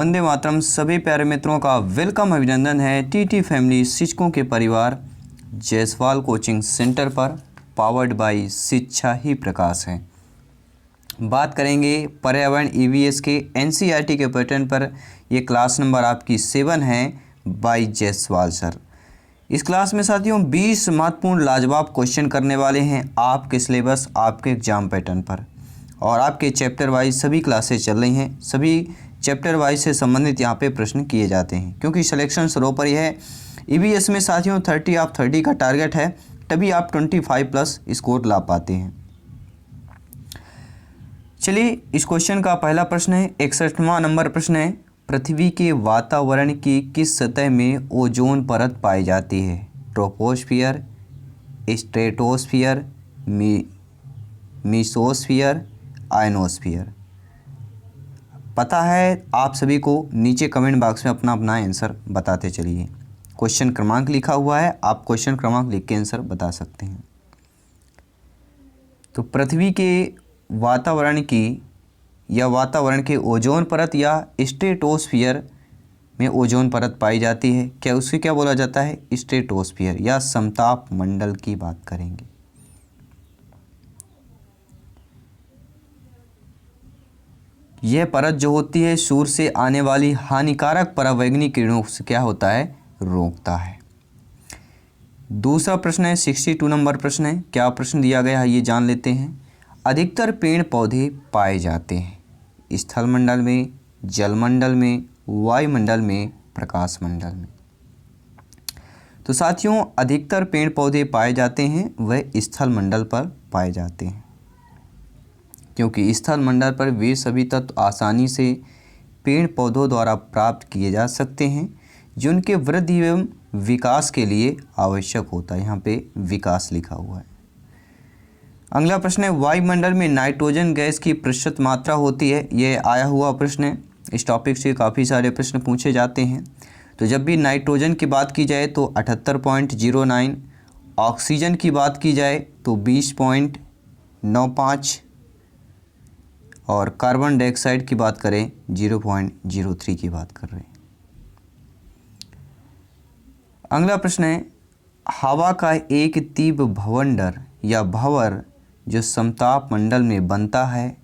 वंदे मातरम। सभी प्यारे मित्रों का वेलकम, अभिनंदन है टीटी फैमिली शिक्षकों के परिवार जायसवाल कोचिंग सेंटर पर, पावर्ड बाय शिक्षा ही प्रकाश है। बात करेंगे पर्यावरण ईवीएस के एनसीईआरटी के पैटर्न पर। ये क्लास नंबर आपकी 7 है बाय जायसवाल सर। इस क्लास में साथियों 20 महत्वपूर्ण लाजवाब क्वेश्चन करने वाले हैं आपके सिलेबस, आपके एग्जाम पैटर्न पर, और आपके चैप्टर वाइज सभी क्लासेस चल रही हैं। सभी चैप्टर वाइज से संबंधित यहाँ पे प्रश्न किए जाते हैं, क्योंकि सिलेक्शन सर्वोपरि है। ईवीएस में साथियों 30 ऑफ 30 का टारगेट है, तभी आप 25+ स्कोर ला पाते हैं। चलिए, इस क्वेश्चन का पहला प्रश्न है, 61वां नंबर प्रश्न है, पृथ्वी के वातावरण की किस सतह में ओजोन परत पाई जाती है? Troposphere, stratosphere, mesosphere, ionosphere. पता है आप सभी को? नीचे कमेंट बॉक्स में अपना अपना आंसर बताते चलिए। क्वेश्चन क्रमांक लिखा हुआ है, आप क्वेश्चन क्रमांक लिख के आंसर बता सकते हैं। तो पृथ्वी के वातावरण की या वातावरण के ओजोन परत या स्ट्रेटोस्फियर में ओजोन परत पाई जाती है। क्या उसे क्या बोला जाता है? स्ट्रेटोस्फियर या समताप मंडल की बात करेंगे। यह परत जो होती है सूर्य से आने वाली हानिकारक परावैंगनिक किरणों से क्या होता है? रोकता है। दूसरा प्रश्न है, 62 नंबर प्रश्न है। क्या प्रश्न दिया गया है ये जान लेते हैं। अधिकतर पेड़ पौधे पाए जाते हैं स्थल मंडल में, जलमंडल में, वायुमंडल में, प्रकाश मंडल में। तो साथियों अधिकतर पेड़ पौधे पाए जाते हैं वह स्थल मंडल पर पाए जाते हैं, क्योंकि स्थल मंडल पर वे सभी तत्व आसानी से पेड़ पौधों द्वारा प्राप्त किए जा सकते हैं जो उनके वृद्धि एवं विकास के लिए आवश्यक होता है। यहाँ पे विकास लिखा हुआ है। अगला प्रश्न है, वायुमंडल में नाइट्रोजन गैस की प्रतिशत मात्रा होती है। यह आया हुआ प्रश्न है, इस टॉपिक से काफ़ी सारे प्रश्न पूछे जाते हैं। तो जब भी नाइट्रोजन की बात की जाए तो 78.09, ऑक्सीजन की बात की जाए तो 20.95, और कार्बन डाइऑक्साइड की बात करें 0.03 की बात कर रहे हैं। अगला प्रश्न है, हवा का एक तीव्र भवंडर या भंवर जो समताप मंडल में बनता है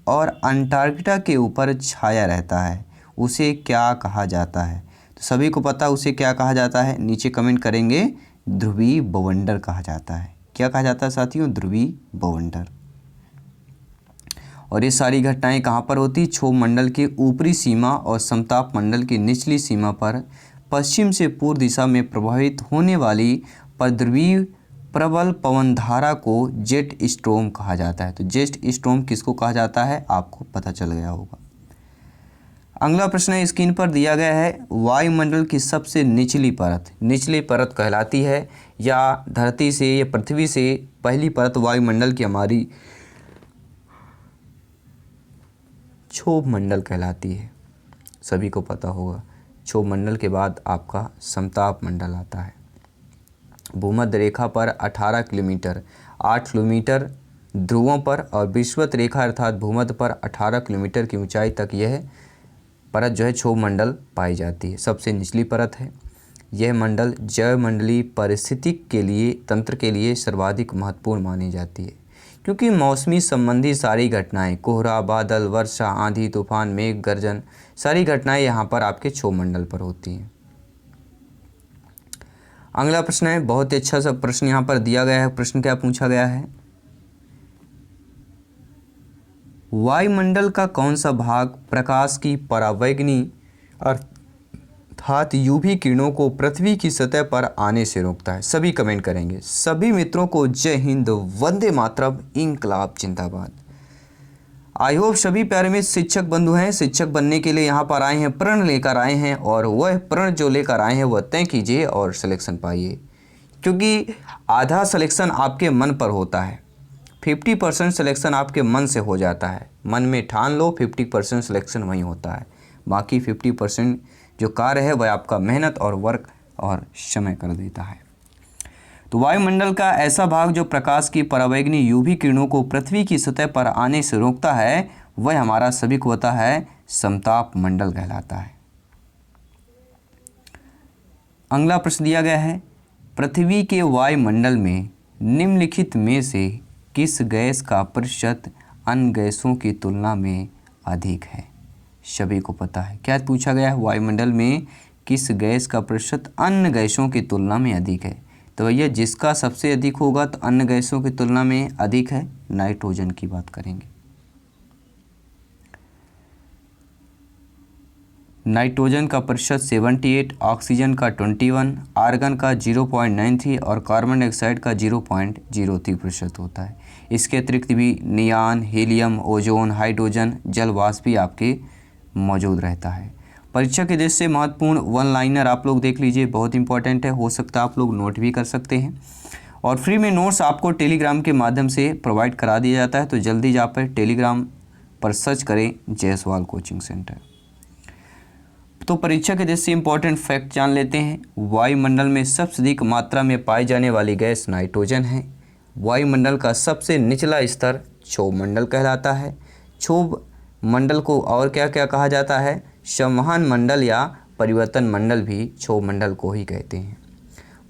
और अंटार्कटिका के ऊपर छाया रहता है उसे क्या कहा जाता है? तो सभी को पता उसे क्या कहा जाता है, नीचे कमेंट करेंगे। ध्रुवीय भवंडर कहा जाता है। क्या कहा जाता है साथियों? ध्रुवीय भवंडर। और ये सारी घटनाएं कहाँ पर होती? क्षोभ मंडल के ऊपरी सीमा और समताप मंडल की निचली सीमा पर पश्चिम से पूर्व दिशा में प्रभावित होने वाली परध्रुवीय प्रबल पवन धारा को जेट स्ट्रोम कहा जाता है। तो जेट स्ट्रोम किसको कहा जाता है आपको पता चल गया होगा। अगला प्रश्न है, स्क्रीन पर दिया गया है, वायुमंडल की सबसे निचली परत कहलाती है, या धरती से या पृथ्वी से पहली परत वायुमंडल की हमारी क्षोभ मंडल कहलाती है। सभी को पता होगा। क्षोभ मंडल के बाद आपका समताप मंडल आता है। भूमध्य रेखा पर 18 किलोमीटर 8 किलोमीटर ध्रुवों पर और विषुवत रेखा अर्थात भूमध्य पर 18 किलोमीटर की ऊंचाई तक यह परत जो है क्षोभ मंडल पाई जाती है। सबसे निचली परत है। यह मंडल जैवमंडलीय पारिस्थितिक के लिए तंत्र के लिए सर्वाधिक महत्वपूर्ण मानी जाती है, क्योंकि मौसमी संबंधी सारी घटनाएं, कोहरा, बादल, वर्षा, आंधी, तूफान, मेघ गर्जन, सारी घटनाएं यहाँ पर आपके क्षोभ मंडल पर होती हैं। अगला प्रश्न है, बहुत ही अच्छा सा प्रश्न यहाँ पर दिया गया है। प्रश्न क्या पूछा गया है? वायुमंडल का कौन सा भाग प्रकाश की परावैंगनी अर्थात यूवी किरणों को पृथ्वी की सतह पर आने से रोकता है? सभी कमेंट करेंगे। सभी मित्रों को जय हिंद, वंदे मातरम, इंकलाब जिंदाबाद। आई होप सभी प्यारे में शिक्षक बंधु हैं, शिक्षक बनने के लिए यहाँ पर आए हैं, प्रण लेकर आए हैं, और वह प्रण जो लेकर आए हैं वह तय कीजिए और सिलेक्शन पाइए, क्योंकि आधा सिलेक्शन आपके मन पर होता है। 50% सिलेक्शन आपके मन से हो जाता है। मन में ठान लो 50% सिलेक्शन वहीं होता है, बाकी 50% जो कार्य है वह आपका मेहनत और वर्क और समय कर देता है। तो वायुमंडल का ऐसा भाग जो प्रकाश की परावैंगनी यूवी किरणों को पृथ्वी की सतह पर आने से रोकता है वह हमारा सभी को पता है समताप मंडल कहलाता है। अगला प्रश्न दिया गया है, पृथ्वी के वायुमंडल में निम्नलिखित में से किस गैस का प्रतिशत अन्य गैसों की तुलना में अधिक है? सभी को पता है क्या पूछा गया है, वायुमंडल में किस गैस का प्रतिशत अन्य गैसों की तुलना में अधिक है? तो भैया जिसका सबसे अधिक होगा तो अन्य गैसों की तुलना में अधिक है, नाइट्रोजन की बात करेंगे। नाइट्रोजन का प्रतिशत 78, ऑक्सीजन का 21, आर्गन का 0.93 और कार्बन डाइऑक्साइड का 0.03% होता है। इसके अतिरिक्त भी नियान, हीलियम, ओजोन, हाइड्रोजन, जल वाष्प भी आपके मौजूद रहता है। परीक्षा के दृष्टि से महत्वपूर्ण वन लाइनर आप लोग देख लीजिए, बहुत इंपॉर्टेंट है, हो सकता है आप लोग नोट भी कर सकते हैं। और फ्री में नोट्स आपको टेलीग्राम के माध्यम से प्रोवाइड करा दिया जाता है, तो जल्दी जा पर टेलीग्राम पर सर्च करें जायसवाल कोचिंग सेंटर। तो परीक्षा के दृष्टि से इंपॉर्टेंट फैक्ट जान लेते हैं। वायुमंडल में सबसे अधिक मात्रा में पाई जाने वाली गैस नाइट्रोजन है। वायुमंडल का सबसे निचला स्तर क्षोभ मंडल कहलाता है। क्षोभ मंडल को और क्या क्या कहा जाता है? संवहन मंडल या परिवर्तन मंडल भी क्षोभ मंडल को ही कहते हैं।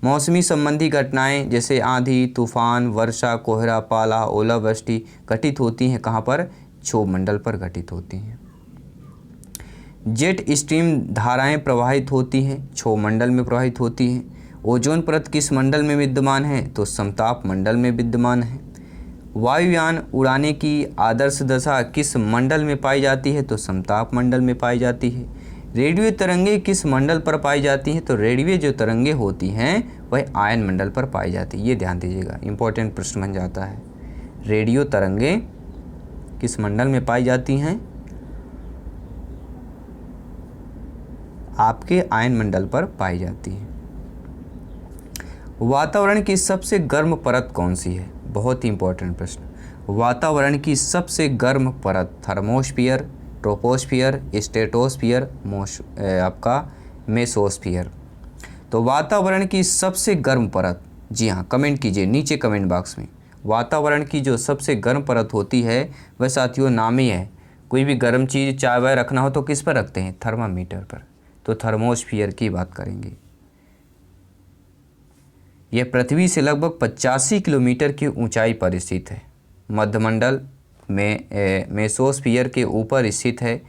मौसमी संबंधी घटनाएं जैसे आंधी, तूफान, वर्षा, कोहरा, पाला, ओलावृष्टि घटित होती हैं कहाँ पर? क्षोभ मंडल पर घटित होती हैं। जेट स्ट्रीम धाराएं प्रवाहित होती हैं, क्षोभ मंडल में प्रवाहित होती हैं। ओजोन परत किस मंडल में विद्यमान है? तो समताप मंडल में विद्यमान है। वायुयान उड़ाने की आदर्श दशा किस मंडल में पाई जाती है? तो समताप मंडल में पाई जाती है। रेडियो तरंगे किस मंडल पर पाई जाती हैं? तो रेडियो जो तरंगे होती हैं वह आयन मंडल पर पाई जाती है। ये ध्यान दीजिएगा, इंपॉर्टेंट प्रश्न बन जाता है। रेडियो तरंगे किस मंडल में पाई जाती हैं? आपके आयन मंडल पर पाई जाती है। वातावरण की सबसे गर्म परत कौन सी है? बहुत ही इंपॉर्टेंट प्रश्न। वातावरण की सबसे गर्म परत थर्मोस्फियर, ट्रोपोस्फियर, स्ट्रेटोस्फियर, आपका मेसोस्फियर। तो वातावरण की सबसे गर्म परत, जी हाँ, कमेंट कीजिए नीचे कमेंट बॉक्स में। वातावरण की जो सबसे गर्म परत होती है वह साथियों नाम ही है। कोई भी गर्म चीज़ चाय वाय रखना हो तो किस पर रखते हैं? थर्मामीटर पर। तो थर्मोस्फियर की बात करेंगे। यह पृथ्वी से लगभग 85 किलोमीटर की ऊंचाई पर स्थित है। मध्यमंडल में मेसोस्फियर के ऊपर स्थित है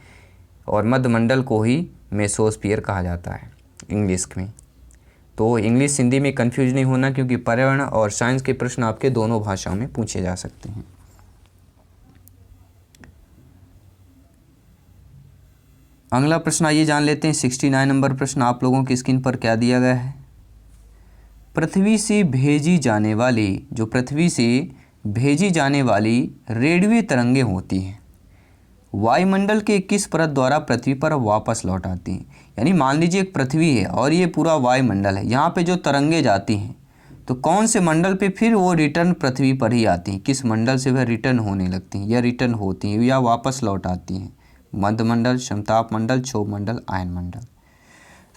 और मध्यमंडल को ही मेसोस्फियर कहा जाता है इंग्लिश में। तो इंग्लिश हिंदी में कंफ्यूज नहीं होना, क्योंकि पर्यावरण और साइंस के प्रश्न आपके दोनों भाषाओं में पूछे जा सकते हैं। अगला प्रश्न आइए जान लेते हैं। 69 नंबर प्रश्न आप लोगों की स्क्रीन पर क्या दिया गया है? पृथ्वी से भेजी जाने वाली रेडियो तरंगें होती हैं, वायुमंडल के किस परत द्वारा पृथ्वी पर वापस लौट आती हैं? यानी मान लीजिए एक पृथ्वी है और ये पूरा वायुमंडल है, यहाँ पे जो तरंगे जाती हैं तो कौन से मंडल पे फिर वो रिटर्न पृथ्वी पर ही आती हैं? किस मंडल से वह रिटर्न होने लगती हैं या रिटर्न होती हैं या वापस लौट आती हैं? मध्यमंडल, समताप मंडल, क्षोभ मंडल, आयन मंडल।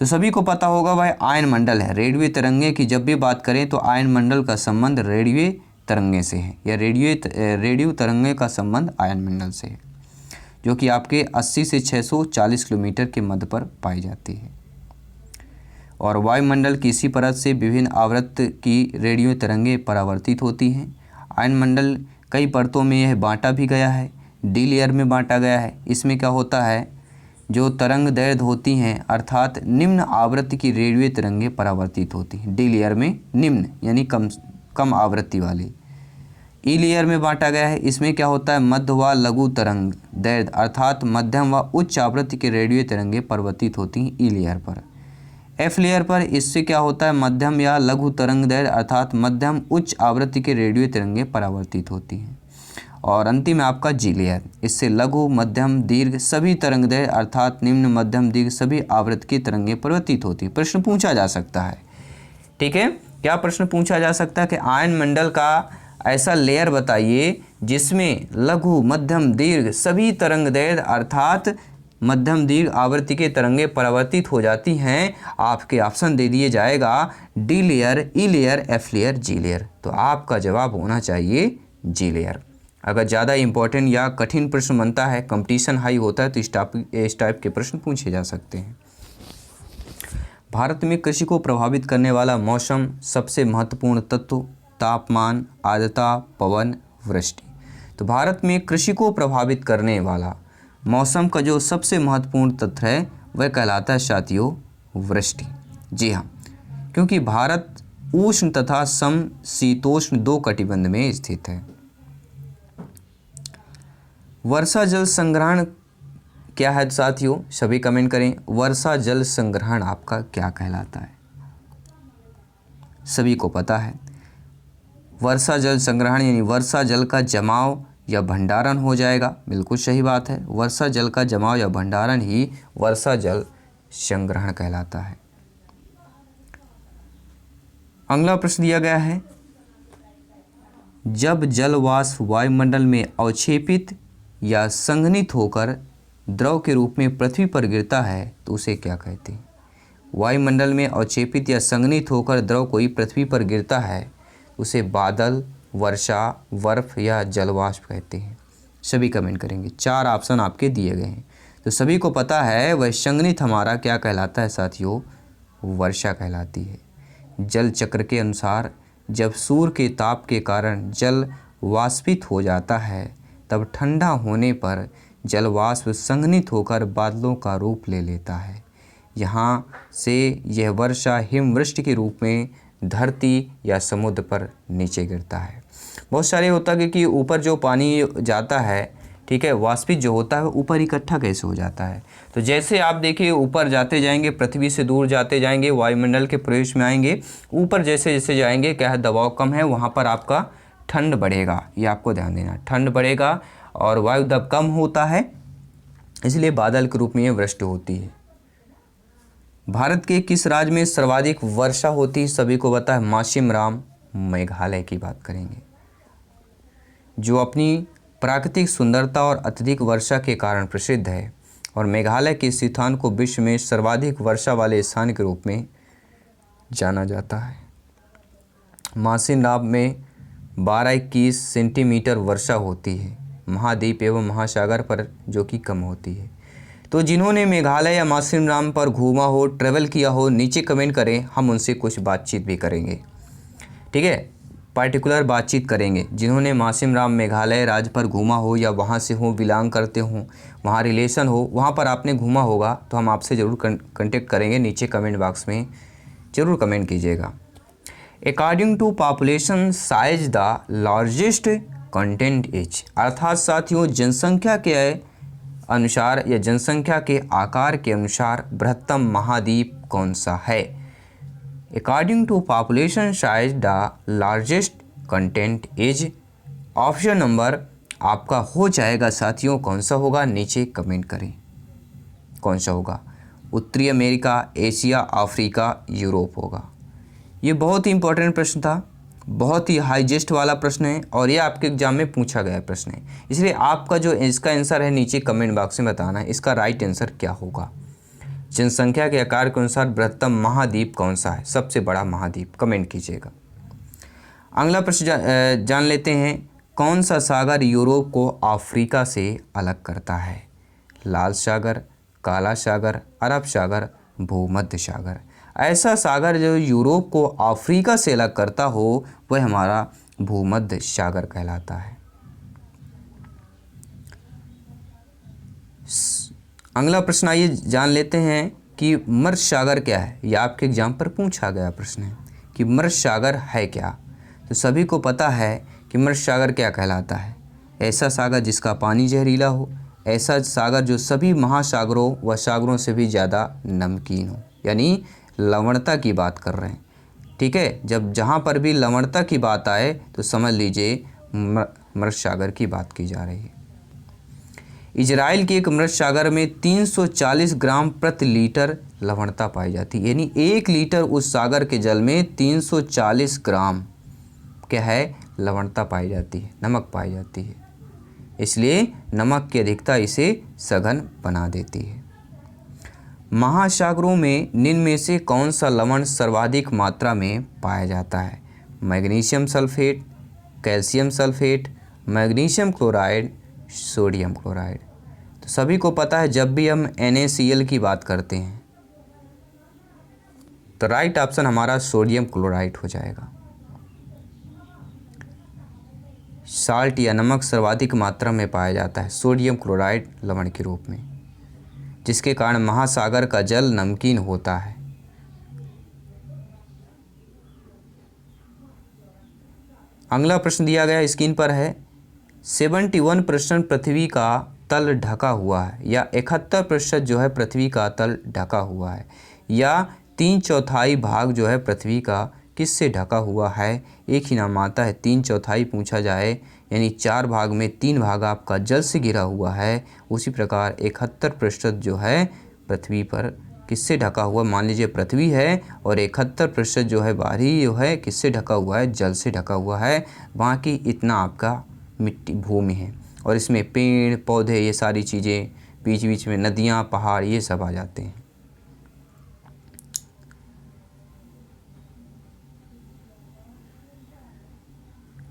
तो सभी को पता होगा वह आयन मंडल है। रेडियो तरंगे की जब भी बात करें तो आयन मंडल का संबंध रेडियो तरंगे से है, या रेडियो तरंगे का संबंध आयन मंडल से है, जो कि आपके 80 से 640 किलोमीटर के मध्य पर पाई जाती है। और वायुमंडल की इसी परत से विभिन्न आवृत्ति की रेडियो तरंगे परावर्तित होती हैं। आयन मंडल कई परतों में यह बांटा भी गया है, डी लेयर में बांटा गया है। इसमें क्या होता है, जो तरंग दैर्ध्य होती हैं अर्थात निम्न आवृत्ति की रेडियो तरंगे परावर्तित होती हैं। डी लेयर में निम्न यानी कम आवृत्ति वाली। ई लेयर में बांटा गया है, इसमें क्या होता है, मध्य व लघु तरंग दैर्ध्य अर्थात मध्यम व उच्च आवृत्ति के रेडियो तरंगे परावर्तित होती हैं ई लेयर पर। एफ लेयर पर इससे क्या होता है, मध्यम या लघु तरंग दैर्ध्य अर्थात मध्यम उच्च आवृत्ति के रेडियो तरंगे परावर्तित होती हैं। और अंतिम में आपका जी लेयर, इससे लघु, मध्यम, दीर्घ सभी तरंग दैर्ध्य अर्थात निम्न, मध्यम, दीर्घ सभी आवृत्ति की तरंगे परावर्तित होती है। प्रश्न पूछा जा सकता है, ठीक है, क्या प्रश्न पूछा जा सकता है कि आयन मंडल का ऐसा लेयर बताइए जिसमें लघु, मध्यम, दीर्घ सभी तरंग दैर्ध्य अर्थात मध्यम दीर्घ आवृत्ति के तरंगे परावर्तित हो जाती हैं। आपके ऑप्शन दे दिए जाएगा डी लेयर, ई लेयर, एफ लेयर, जी लेयर। तो आपका जवाब होना चाहिए जी लेयर। अगर ज़्यादा इम्पोर्टेंट या कठिन प्रश्न बनता है, कंपटीशन हाई होता है, तो इस टाइप के प्रश्न पूछे जा सकते हैं। भारत में कृषि को प्रभावित करने वाला मौसम सबसे महत्वपूर्ण तत्व तापमान, आर्द्रता, पवन, वृष्टि। तो भारत में कृषि को प्रभावित करने वाला मौसम का जो सबसे महत्वपूर्ण तत्व है वह कहलाता है साथियों वृष्टि। जी हाँ, क्योंकि भारत उष्ण तथा समशीतोष्ण दो कटिबंध में स्थित है। वर्षा जल संग्रहण क्या है साथियों? सभी कमेंट करें, वर्षा जल संग्रहण आपका क्या कहलाता है? सभी को पता है, वर्षा जल संग्रहण यानी वर्षा जल का जमाव या भंडारण हो जाएगा। बिल्कुल सही बात है, वर्षा जल का जमाव या भंडारण ही वर्षा जल संग्रहण कहलाता है। अगला प्रश्न दिया गया है, जब जल वाष्प वायुमंडल में अवक्षेपित या संघनित होकर द्रव के रूप में पृथ्वी पर गिरता है तो उसे क्या कहते हैं? वायुमंडल में अवक्षेपित या संघनित होकर द्रव कोई पृथ्वी पर गिरता है उसे बादल, वर्षा, बर्फ या जलवाष्प कहते हैं। सभी कमेंट करेंगे। 4 ऑप्शन आपके दिए गए हैं, तो सभी को पता है वह संघनित हमारा क्या कहलाता है साथियों? वर्षा कहलाती है। जल चक्र के अनुसार जब सूर्य के ताप के कारण जल वाष्पित हो जाता है तब ठंडा होने पर जल वाष्प संघनित होकर बादलों का रूप ले लेता है। यहाँ से यह वर्षा हिमवृष्टि के रूप में धरती या समुद्र पर नीचे गिरता है। बहुत सारे होता है कि ऊपर जो पानी जाता है, ठीक है, वाष्पित जो होता है ऊपर इकट्ठा कैसे हो जाता है। तो जैसे आप देखिए ऊपर जाते जाएंगे, पृथ्वी से दूर जाते जाएंगे, वायुमंडल के प्रवेश में आएंगे, ऊपर जैसे जैसे जाएंगे क्या है, दबाव कम है, वहाँ पर आपका ठंड बढ़ेगा। ये आपको ध्यान देना, ठंड बढ़ेगा और वायु दबाव कम होता है, इसलिए बादल के रूप में ये वृष्टि होती है। भारत के किस राज्य में सर्वाधिक वर्षा होती है? सभी को पता है, मासिमराम मेघालय की बात करेंगे, जो अपनी प्राकृतिक सुंदरता और अत्यधिक वर्षा के कारण प्रसिद्ध है और मेघालय के इस स्थान को विश्व में सर्वाधिक वर्षा वाले स्थान के रूप में जाना जाता है। मासिमराम में 12-21 सेंटीमीटर वर्षा होती है, महाद्वीप एवं महासागर पर जो कि कम होती है। तो जिन्होंने मेघालय या मासिमराम पर घूमा हो, ट्रैवल किया हो, नीचे कमेंट करें, हम उनसे कुछ बातचीत भी करेंगे। ठीक है, पार्टिकुलर बातचीत करेंगे। जिन्होंने मासिमराम मेघालय राज्य पर घूमा हो या वहाँ से हो, बिलोंग करते हो, वहाँ रिलेशन हो, वहाँ पर आपने घूमा होगा, तो हम आपसे ज़रूर कांटेक्ट करेंगे। नीचे कमेंट बॉक्स में ज़रूर कमेंट कीजिएगा। According to population size the largest continent is, अर्थात साथियों जनसंख्या के अनुसार या जनसंख्या के आकार के अनुसार बृहत्तम महाद्वीप कौन सा है? According to population size the largest continent is, option number आपका हो जाएगा साथियों, कौन सा होगा? नीचे कमेंट करें कौन सा होगा। उत्तरी अमेरिका, एशिया, अफ्रीका, यूरोप होगा। ये बहुत ही इंपॉर्टेंट प्रश्न था, बहुत ही हाईजेस्ट वाला प्रश्न है और ये आपके एग्जाम में पूछा गया प्रश्न है, इसलिए आपका जो इसका आंसर है नीचे कमेंट बॉक्स में बताना है इसका राइट आंसर क्या होगा। जनसंख्या के आकार के अनुसार बृहत्तम महाद्वीप कौन सा है, सबसे बड़ा महाद्वीप, कमेंट कीजिएगा। अगला प्रश्न जान लेते हैं, कौन सा सागर यूरोप को अफ्रीका से अलग करता है? लाल सागर, काला सागर, अरब सागर, भूमध्य सागर। ऐसा सागर जो यूरोप को अफ्रीका से अलग करता हो वह हमारा भूमध्य सागर कहलाता है। अगला प्रश्न आइए जान लेते हैं कि मर्ज सागर क्या है। यह आपके एग्जाम पर पूछा गया प्रश्न है कि मर्ज सागर है क्या। तो सभी को पता है कि मर्ज सागर क्या कहलाता है। ऐसा सागर जिसका पानी जहरीला हो, ऐसा सागर जो सभी महासागरों व सागरों से भी ज़्यादा नमकीन हो, यानी लवणता की बात कर रहे हैं। ठीक है, जब जहाँ पर भी लवणता की बात आए तो समझ लीजिए मर्ज सागर की बात की जा रही है। इजराइल के एक मर्ज सागर में 340 ग्राम प्रति लीटर लवणता पाई जाती है, यानी 1 लीटर उस सागर के जल में 340 ग्राम क्या है, लवणता पाई जाती है, नमक पाई जाती है। इसलिए नमक की अधिकता इसे सघन बना देती है। महासागरों में निम्न में से कौन सा लवण सर्वाधिक मात्रा में पाया जाता है? Magnesium sulphate, calcium sulphate, magnesium chloride, sodium chloride. तो सभी को पता है जब भी हम NaCl की बात करते हैं तो राइट ऑप्शन हमारा सोडियम क्लोराइड हो जाएगा। साल्ट या नमक सर्वाधिक मात्रा में पाया जाता है सोडियम क्लोराइड लवण के रूप में, जिसके कारण महासागर का जल नमकीन होता है। अगला प्रश्न दिया गया स्क्रीन पर है 71% पृथ्वी का तल ढका हुआ है, या 71% जो है पृथ्वी का तल ढका हुआ है, या 3/4 भाग जो है पृथ्वी का किससे ढका हुआ है। एक ही नाम आता है, 3/4 पूछा जाए यानी 4 भाग में 3 भाग आपका जल से घिरा हुआ है। उसी प्रकार 71% जो है पृथ्वी पर किससे ढका हुआ, मान लीजिए पृथ्वी है और 71% जो है बाहरी जो है किससे ढका हुआ है, जल से ढका हुआ है। बाकी इतना आपका मिट्टी भूमि है, और इसमें पेड़ पौधे ये सारी चीज़ें, बीच बीच में नदियाँ पहाड़ ये सब आ जाते हैं।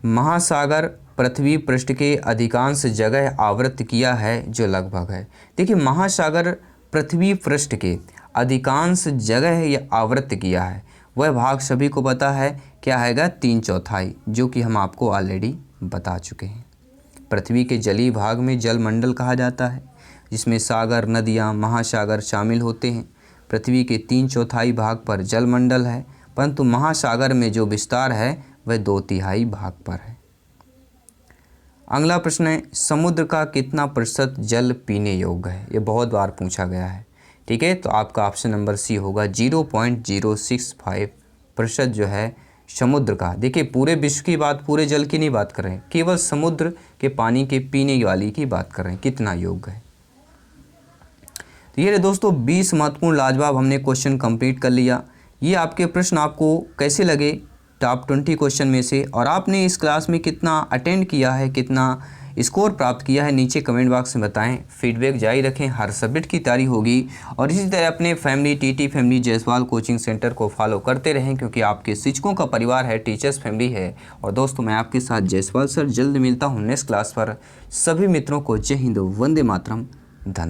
महासागर पृथ्वी पृष्ठ के अधिकांश जगह आवृत किया है, जो लगभग है। देखिए महासागर पृथ्वी पृष्ठ के अधिकांश जगह ये आवृत किया है, वह भाग सभी को पता है क्या हैगा, 3/4, जो कि हम आपको ऑलरेडी बता चुके हैं। पृथ्वी के जलीय भाग में जलमंडल कहा जाता है, जिसमें सागर नदियाँ महासागर शामिल होते हैं। पृथ्वी के 3/4 भाग पर जलमंडल है, परंतु महासागर में जो विस्तार है वह 2/3 भाग पर है। अगला प्रश्न है समुद्र का कितना प्रतिशत जल पीने योग्य है। ये बहुत बार पूछा गया है, ठीक है। तो आपका ऑप्शन नंबर सी होगा 0.065% जो है समुद्र का। देखिए पूरे विश्व की बात, पूरे जल की नहीं बात कर रहे हैं, केवल समुद्र के पानी के पीने वाली की बात कर रहे हैं, कितना योग्य है। तो ये दोस्तों 20 महत्वपूर्ण लाजवाब हमने क्वेश्चन कंप्लीट कर लिया। ये आपके प्रश्न आपको कैसे लगे टॉप 20 क्वेश्चन में से, और आपने इस क्लास में कितना अटेंड किया है, कितना स्कोर प्राप्त किया है, नीचे कमेंट बॉक्स में बताएं। फीडबैक जारी रखें, हर सब्जेक्ट की तैयारी होगी। और इसी तरह अपने family TT family Jaiswal coaching centre को फॉलो करते रहें, क्योंकि आपके शिक्षकों का परिवार है, टीचर्स फैमिली है। और दोस्तों मैं आपके साथ जायसवाल सर जल्द मिलता हूँ नेक्स्ट क्लास पर। सभी मित्रों को जय हिंद, वंदे मातरम, धन्यवाद।